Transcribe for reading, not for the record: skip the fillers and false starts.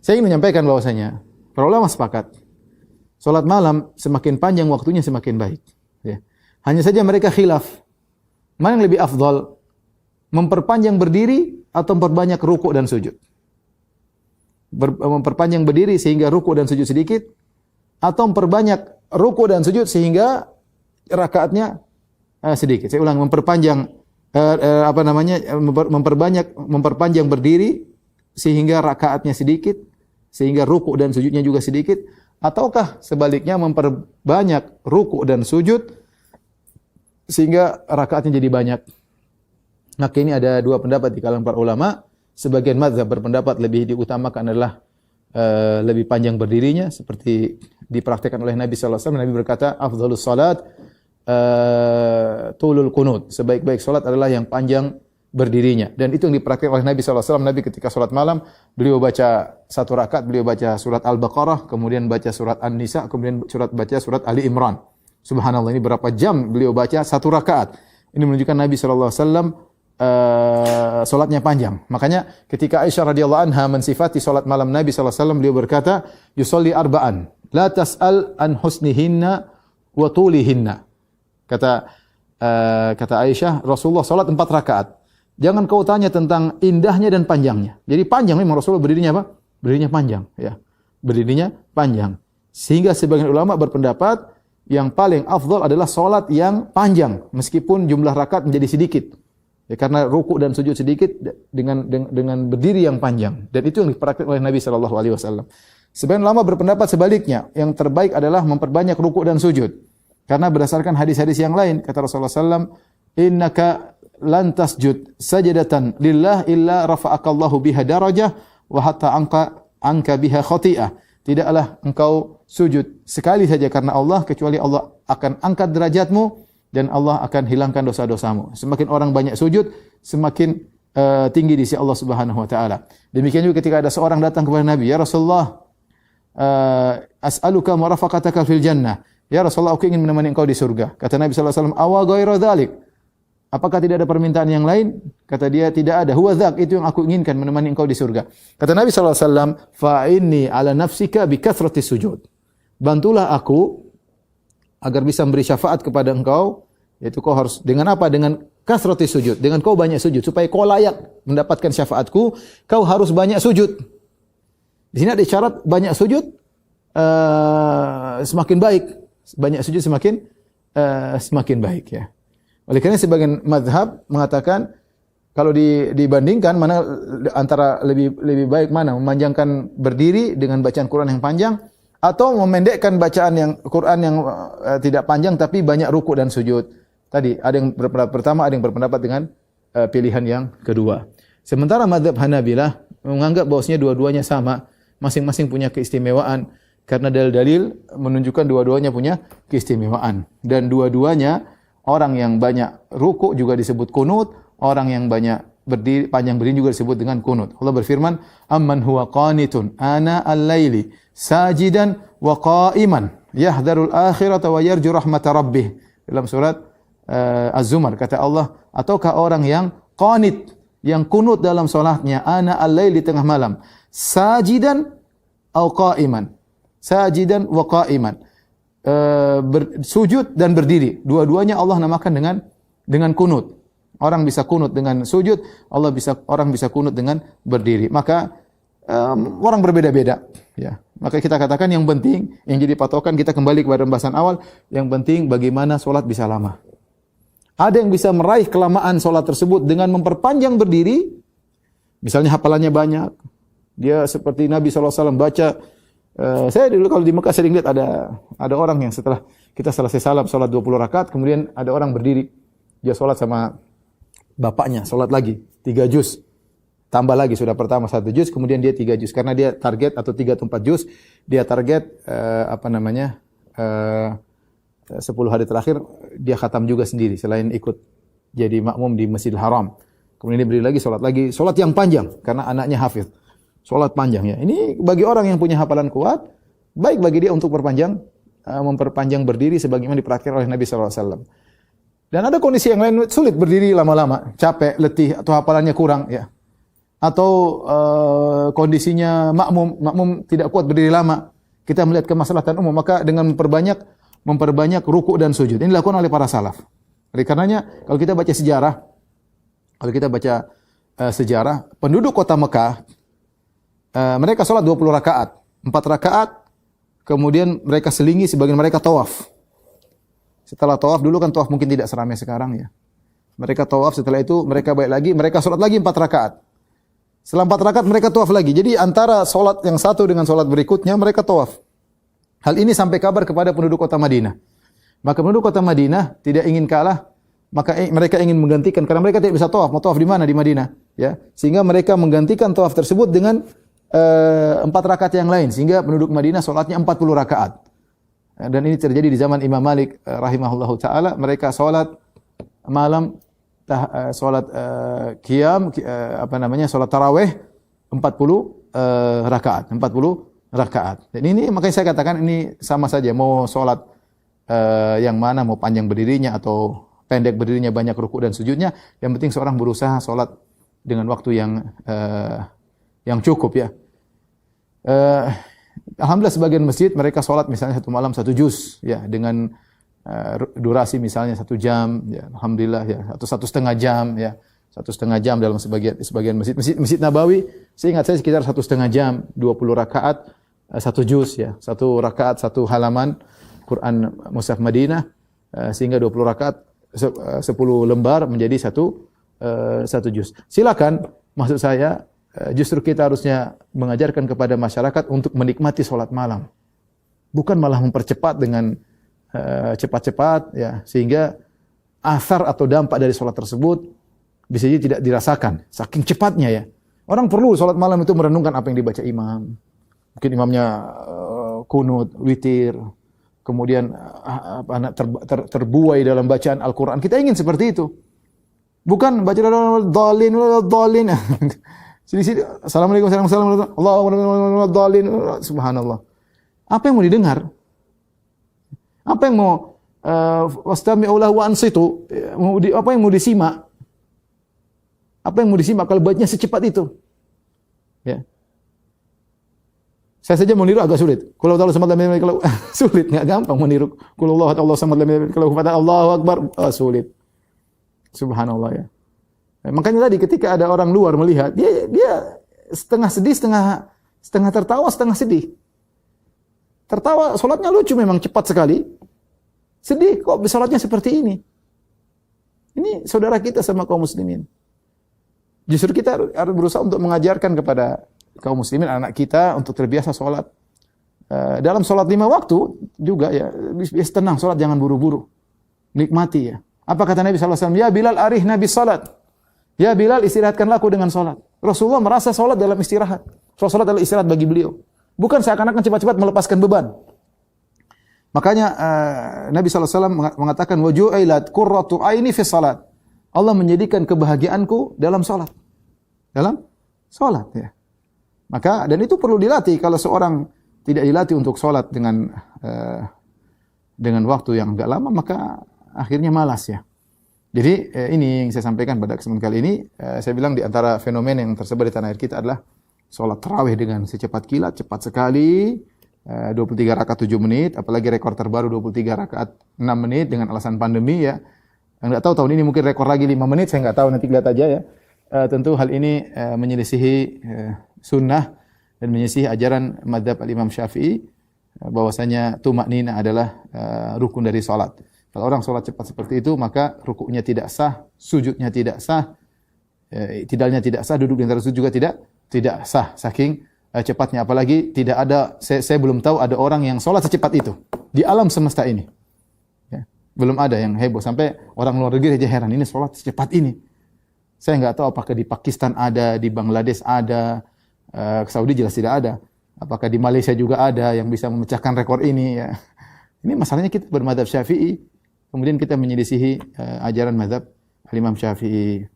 Saya ingin menyampaikan bahwasanya para ulama sepakat, salat malam semakin panjang waktunya semakin baik. Ya. Hanya saja mereka khilaf, mana yang lebih afdal, memperpanjang berdiri atau memperbanyak rukuk dan sujud. Memperpanjang berdiri sehingga rukuk dan sujud sedikit, atau memperbanyak rukuk dan sujud sehingga rakaatnya sedikit. Saya ulang, memperpanjang berdiri sehingga rakaatnya sedikit, sehingga rukuk dan sujudnya juga sedikit, ataukah sebaliknya memperbanyak rukuk dan sujud sehingga rakaatnya jadi banyak. Maka ini ada dua pendapat di kalangan para ulama. Sebagian mazhab berpendapat lebih diutamakan adalah lebih panjang berdirinya, seperti dipraktikkan oleh Nabi sallallahu alaihi wasallam. Nabi berkata, afdhalus salat tulul qunut. Sebaik-baik salat adalah yang panjang berdirinya. Dan itu yang dipraktikkan oleh Nabi sallallahu alaihi wasallam. Nabi ketika salat malam, beliau baca satu rakaat, beliau baca surat Al-Baqarah, kemudian baca surat An-Nisa, kemudian baca surat Ali Imran. Subhanallah, ini berapa jam beliau baca satu rakaat. Ini menunjukkan Nabi sallallahu alaihi wasallam salatnya panjang. Makanya ketika Aisyah radhiyallahu anha mensifati salat malam Nabi sallallahu alaihi wasallam, beliau berkata, yusolli arba'an, la tas'al an husnihinna wa tulihinna. Kata Aisyah, Rasulullah salat 4 rakaat. Jangan kau tanya tentang indahnya dan panjangnya. Jadi panjang memang Rasulullah berdirinya apa? Berdirinya panjang, ya. Berdirinya panjang. Sehingga sebagian ulama berpendapat yang paling afdal adalah salat yang panjang meskipun jumlah rakaat menjadi sedikit. Ya, karena rukuk dan sujud sedikit dengan berdiri yang panjang. Dan itu yang dipraktikkan oleh Nabi sallallahu alaihi wasallam. Sebagian ulama berpendapat sebaliknya, yang terbaik adalah memperbanyak rukuk dan sujud. Karena berdasarkan hadis-hadis yang lain, kata Rasulullah sallallahu alaihi wasallam, innaka lan tasjud sajadatan lillah illa rafa'akallahu biha darajah wa hatta angka biha khati'ah. Tidaklah engkau sujud sekali saja karena Allah, kecuali Allah akan angkat derajatmu dan Allah akan hilangkan dosa-dosamu. Semakin orang banyak sujud, semakin tinggi di sisi Allah Subhanahu wa taala. Demikian juga ketika ada seorang datang kepada Nabi, "Ya Rasulullah, as'aluka marafaqataka fil jannah." Ya Rasulullah, aku ingin menemani engkau di surga. Kata Nabi sallallahu alaihi wasallam, "Awa ghairu dzalik?" Apakah tidak ada permintaan yang lain? Kata dia, tidak ada. Huwa dzak, itu yang aku inginkan, menemani engkau di surga. Kata Nabi sallallahu alaihi wasallam, "Fa inni ala nafsika bi kathratis sujud." Bantulah aku agar bisa memberi syafaat kepada engkau, yaitu kau harus dengan apa? Dengan kathratis sujud, dengan kau banyak sujud, supaya kau layak mendapatkan syafaatku, kau harus banyak sujud. Di sini ada syarat banyak sujud, semakin baik. Banyak sujud semakin baik, ya. Oleh karena sebagian mazhab mengatakan kalau dibandingkan mana antara lebih baik mana, memanjangkan berdiri dengan bacaan Quran yang panjang atau memendekkan bacaan yang Quran yang tidak panjang tapi banyak rukuk dan sujud. Tadi ada yang berpendapat pertama, ada yang berpendapat dengan pilihan yang kedua. Sementara mazhab Hanabilah menganggap bahwasanya dua-duanya sama, masing-masing punya keistimewaan karena dalil-dalil menunjukkan dua-duanya punya keistimewaan dan dua-duanya orang yang banyak rukuk juga disebut kunut, orang yang banyak berdiri panjang berdiri juga disebut dengan kunut. Allah berfirman, "Amman huwa qanitun ana al-laili sajidan wa qa'iman yahdharul akhirata wa yarju rahmata rabbih." Dalam surat Az-Zumar kata Allah, ataukah orang yang qanit, yang kunut dalam salatnya, ana al-laili tengah malam, sajidan au qa'iman. Sajidan wa qa'iman. Sujud dan berdiri. Dua-duanya Allah namakan dengan kunut. Orang bisa kunut dengan sujud, orang bisa kunut dengan berdiri. Maka orang berbeda-beda, ya. Maka kita katakan yang penting, yang jadi patokan kita kembali kepada pembahasan awal, yang penting bagaimana salat bisa lama. Ada yang bisa meraih kelamaan salat tersebut dengan memperpanjang berdiri. Misalnya hafalannya banyak. Dia seperti Nabi sallallahu alaihi wasallam baca. Saya dulu kalau di Mekah sering lihat ada orang yang setelah kita selesai salat 20 rakaat, kemudian ada orang berdiri, dia salat sama bapaknya, salat lagi 3 juz. Tambah lagi sudah pertama 1 juz, kemudian dia 3 juz karena dia target atau 3 atau 4 juz, dia target 10 hari terakhir dia khatam juga sendiri selain ikut jadi makmum di Masjidil Haram. Kemudian dia berdiri lagi, salat yang panjang karena anaknya hafidz. Salat panjang, ya. Ini bagi orang yang punya hafalan kuat, baik bagi dia untuk memperpanjang berdiri sebagaimana dipraktikkan oleh Nabi sallallahu alaihi wasallam. Dan ada kondisi yang lain sulit berdiri lama-lama, capek, letih atau hafalannya kurang, ya. atau kondisinya makmum tidak kuat berdiri lama, kita melihat kemaslahatan umum, maka dengan memperbanyak ruku' dan sujud. Ini dilakukan oleh para salaf. Oleh karenanya kalau kita baca sejarah penduduk kota Mekah, mereka sholat 20 rakaat, 4 rakaat, kemudian mereka selingi, sebagian mereka tawaf. Setelah tawaf, dulu kan tawaf mungkin tidak seramai sekarang ya. Mereka tawaf, setelah itu mereka balik lagi, mereka sholat lagi 4 rakaat. Setelah 4 rakaat mereka tawaf lagi. Jadi antara sholat yang satu dengan sholat berikutnya mereka tawaf. Hal ini sampai kabar kepada penduduk kota Madinah. Maka penduduk kota Madinah tidak ingin kalah, maka mereka ingin menggantikan, karena mereka tidak bisa tawaf. Mau tawaf di mana? Di Madinah. Ya, sehingga mereka menggantikan tawaf tersebut dengan 4 rakaat yang lain. Sehingga penduduk Madinah sholatnya 40 rakaat. Dan ini terjadi di zaman Imam Malik rahimahullahu ta'ala. Mereka sholat malam, sholat qiyam, sholat tarawih 40 rakaat, 40 rakaat. Dan ini makanya saya katakan ini sama saja, mau sholat yang mana, mau panjang berdirinya atau pendek berdirinya, banyak ruku' dan sujudnya, yang penting seorang berusaha sholat dengan waktu yang cukup ya. Alhamdulillah sebagian masjid mereka sholat misalnya satu malam 1 juz ya, dengan durasi misalnya 1 jam ya, alhamdulillah ya, atau 1,5 jam ya, 1,5 jam dalam sebagian masjid Nabawi, saya ingat saya sekitar 1,5 jam, 20 rakaat 1 juz ya, 1 rakaat 1 halaman Quran Mushaf Madinah, sehingga 20 rakaat 10 lembar menjadi 1 juz. Silakan, maksud saya justru kita harusnya mengajarkan kepada masyarakat untuk menikmati sholat malam, bukan malah mempercepat dengan cepat-cepat ya, sehingga asar atau dampak dari sholat tersebut bisa jadi tidak dirasakan saking cepatnya ya. Orang perlu sholat malam itu merenungkan apa yang dibaca imam, mungkin imamnya kunut, witir, kemudian terbuai dalam bacaan Al-Quran. Kita ingin seperti itu, bukan baca dhalin. Sini, assalamualaikum warahmatullahi wabarakatuh, subhanallah. Apa yang mau didengar? Apa yang mau wastami'u lahu wa ansitu? Apa yang mau disimak? Apa yang mau disimak kalau bacanya secepat itu? Ya. Saya saja mau niru agak sulit. Qul huwallahu samad lam yalid walam yulad, sulit, enggak gampang meniru. Qul huwallahu samad lam yalid walam yulad, Allahu akbar, sulit. Subhanallah ya. Makanya tadi ketika ada orang luar melihat, dia setengah sedih, setengah tertawa, setengah sedih. Tertawa, salatnya lucu memang, cepat sekali. Sedih kok salatnya seperti ini. Ini saudara kita sama kaum muslimin. Justru kita harus berusaha untuk mengajarkan kepada kaum muslimin, anak kita untuk terbiasa salat. Dalam salat 5 waktu juga ya, biasa tenang salat, jangan buru-buru. Nikmati ya. Apa kata Nabi SAW? Ya Bilal arihna bis salat. Ya Bilal, istirahatkanlah aku dengan salat. Rasulullah merasa salat dalam istirahat. Salat adalah istirahat bagi beliau. Bukan seakan-akan cepat-cepat melepaskan beban. Makanya Nabi SAW mengatakan, waju'ilat qurratu aini fi salat. Allah menjadikan kebahagiaanku dalam salat. Dalam salat ya. Maka dan itu perlu dilatih. Kalau seorang tidak dilatih untuk salat dengan waktu yang enggak lama, maka akhirnya malas ya. Jadi ini yang saya sampaikan pada kesempatan kali ini. Saya bilang di antara fenomena yang tersebar di tanah air kita adalah salat tarawih dengan secepat kilat, cepat sekali, 23 rakaat 7 menit, apalagi rekor terbaru 23 rakaat 6 menit dengan alasan pandemi ya. Enggak tahu tahun ini mungkin rekor lagi 5 menit, saya enggak tahu, nanti lihat aja ya. Tentu hal ini menyelisihi sunnah dan menyelisihi ajaran mazhab al-Imam Syafi'i, bahwasanya tumakninah adalah rukun dari salat. Kalau orang salat cepat seperti itu, maka rukuknya tidak sah, sujudnya tidak sah, tidalnya tidak sah, duduk di antara sujud juga tidak sah, saking cepatnya. Apalagi tidak ada, saya belum tahu ada orang yang salat secepat itu di alam semesta ini. Ya, belum ada yang heboh sampai orang luar negeri aja heran, ini salat secepat ini. Saya enggak tahu apakah di Pakistan ada, di Bangladesh ada, Saudi jelas tidak ada. Apakah di Malaysia juga ada yang bisa memecahkan rekor ini ya. Ini masalahnya kita bermadzhab Syafi'i, kemudian kita menyelisihi ajaran mazhab Imam Syafi'i.